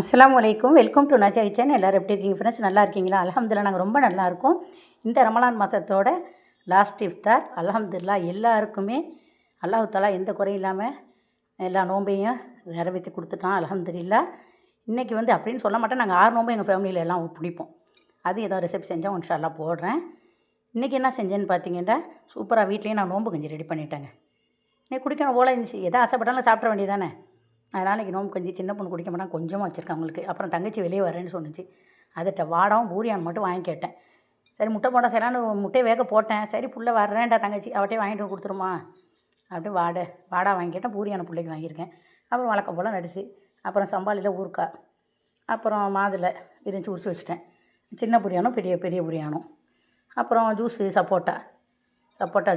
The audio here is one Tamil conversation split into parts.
அஸ்ஸலாமு அலைக்கும். Welcome to Naja kitchen. எல்லோரும் எப்படி இருக்கீங்க ஃப்ரெண்ட்ஸ்? நல்லா இருக்கீங்களா? அல்ஹம்துலில்லாஹ் நாங்கள் ரொம்ப நல்லா இருக்கோம். இந்த ரமலான் மாதத்தோட லாஸ்ட் இஃப்தார். அல்ஹம்துலில்லாஹ் எல்லாருக்குமே அல்லாஹ் தஆலா எந்த குறையும் இல்லாமல் எல்லா நோன்பையும் நிறைவேற்றி கொடுத்துட்டான். அல்ஹம்துலில்லாஹ். இன்றைக்கி அப்படின்னு சொல்ல மாட்டேன், நாங்கள் 6 நோம்பு எங்கள் ஃபேமிலியில் எல்லாம் பிடிப்போம். அது ஏதோ ரெசிபி செஞ்சால் இன்ஷா அல்லாஹ் போடுறேன். இன்றைக்கி என்ன செஞ்சேன்னு பார்த்தீங்கன்னா, சூப்பராக வீட்லேயே நான் நோன்பு கஞ்சி ரெடி பண்ணிட்டேங்க. இன்னைக்கு குடிக்கணும் போல இருந்துச்சு, எதை ஆசைப்பட்டாலும் சாப்பிட வேண்டியதானே. அதனால் இன்றைக்கி நோம்பு கஞ்சி சின்ன பொண்ணு குடிக்க மாட்டாங்க, கொஞ்சமாக வச்சுருக்கேன் அவங்களுக்கு. அப்புறம் தங்கச்சி வெளியே வரேன்னு சொன்னிச்சு, அதுகிட்ட வாடாவும் பூரியான் மட்டும் வாங்கி கேட்டேன். சரி முட்டை போட செய்யலான்னு முட்டையை வேக போட்டேன். சரி புள்ள வர்றேன்டா தங்கச்சி, அவட்டே வாங்கிட்டு வந்து கொடுத்துருமா அப்படி வாடா வாங்கி கேட்டேன். பூரியான பிள்ளைக்கு வாங்கியிருக்கேன். அப்புறம் வழக்கம் போல் நடிச்சு, அப்புறம் சம்பாலியில் ஊறுக்காய், அப்புறம் மாதுளை இருந்துச்சு உரிச்சு வச்சுட்டேன். சின்ன புரியானும் பெரிய பெரிய புரியானும். அப்புறம் ஜூஸு சப்போட்டா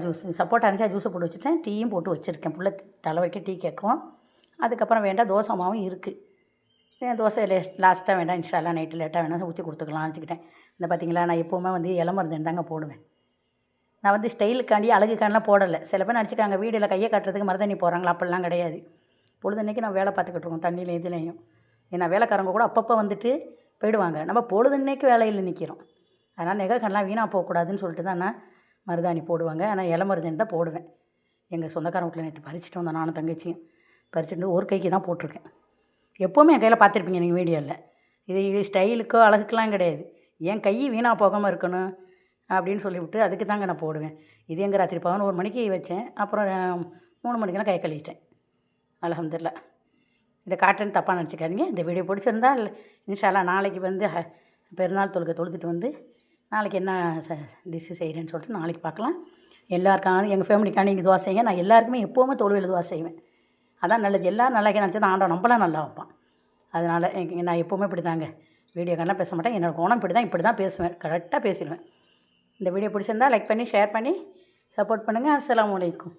ஜூஸு இருந்துச்சு, ஜூஸை போட்டு வச்சுட்டேன். டீயும் போட்டு வச்சுருக்கேன். புள்ள தலை வைக்க டீ கேட்கும். அதுக்கப்புறம் வேண்டாம் தோசை மாவும் இருக்குது. தோசை லாஸ்ட்டாக வேண்டாம், இன்ஷா அல்லாஹ் நைட்டு லேட்டாக வேணால் ஊற்றி கொடுத்துக்கலாம்னு வச்சுக்கிட்டேன். இந்த பார்த்திங்களா, நான் எப்போவுமே இளமருந்தேன் தாங்க போடுவேன். நான் ஸ்டைலுக்காண்டி அழகுக்காண்டிலாம் போடலை. சில பேர் நினச்சிக்காங்க வீடில் கையை காட்டுறதுக்கு மருதண்ணி போகிறாங்களா, அப்படிலாம் கிடையாது. பொழுதுன்னைக்கு நான் வேலை பார்த்துக்கிட்டு இருக்கோம், தண்ணியில் இதுலேயும். ஏன்னா வேலைக்காரங்க கூட அப்பப்போ போயிடுவாங்க. நம்ம பொழுதுன்னைக்கு வேலையில் நிற்கிறோம். அதனால் நெகைக்கண்ணெலாம் வீணாக போகக்கூடாதுன்னு சொல்லிட்டு தான் நான் மருதாணி போடுவாங்க. ஆனால் இளமருதன் தான் போடுவேன். எங்கள் சொந்தக்காரன் வீட்டில் நேற்று பறிச்சுட்டு வந்தோம், நானும் தங்கச்சியும் பறிச்சுட்டு ஒரு கைக்கு தான் போட்டிருக்கேன். எப்போவுமே என் கையில் பார்த்துருப்பீங்க நீங்கள் வீடியோவில். இது ஸ்டைலுக்கோ அழகுக்கெலாம் கிடையாது. என் கை வீணாக போகாமல் இருக்கணும் அப்படின்னு சொல்லிவிட்டு அதுக்கு தாங்க நான் போடுவேன். இது எங்கள் ராத்திரி 11 மணிக்கு வச்சேன். அப்புறம் 3 மணிக்கெல்லாம் கை கழுவிட்டேன். அல்ஹம்துலில்லாஹ். இதை காட்டுன்னு தப்பாக நினச்சிக்காதீங்க. இந்த வீடியோ பிடிச்சிருந்தால் இன்ஷா அல்லாஹ் நாளைக்கு பெருநாள் தொழுதுட்டு நாளைக்கு என்ன டிஷ்ஷு செய்கிறேன்னு சொல்லிட்டு நாளைக்கு பார்க்கலாம். எல்லாருக்கான எங்கள் ஃபேமிலிக்கான நீங்கள் துவா செய்யுங்க. நான் எல்லாருக்குமே எப்போவுமே தொழுவையில் துவா செய்வேன். அதான் நல்லது. எல்லோரும் நல்லா நினச்சி தான் ஆண்டவன் நம்மளாம் நல்லா வைப்பான். அதனால் நான் எப்போவுமே இப்படி தாங்க, வீடியோக்கெல்லாம் பேச மாட்டேன். என்னோடய குணம் இப்படி தான் பேசுவேன், கரெக்டாக பேசிடுவேன். இந்த வீடியோ பிடிச்சிருந்தால் லைக் பண்ணி ஷேர் பண்ணி சப்போர்ட் பண்ணுங்கள். அஸ்ஸலாமு அலைக்கும்.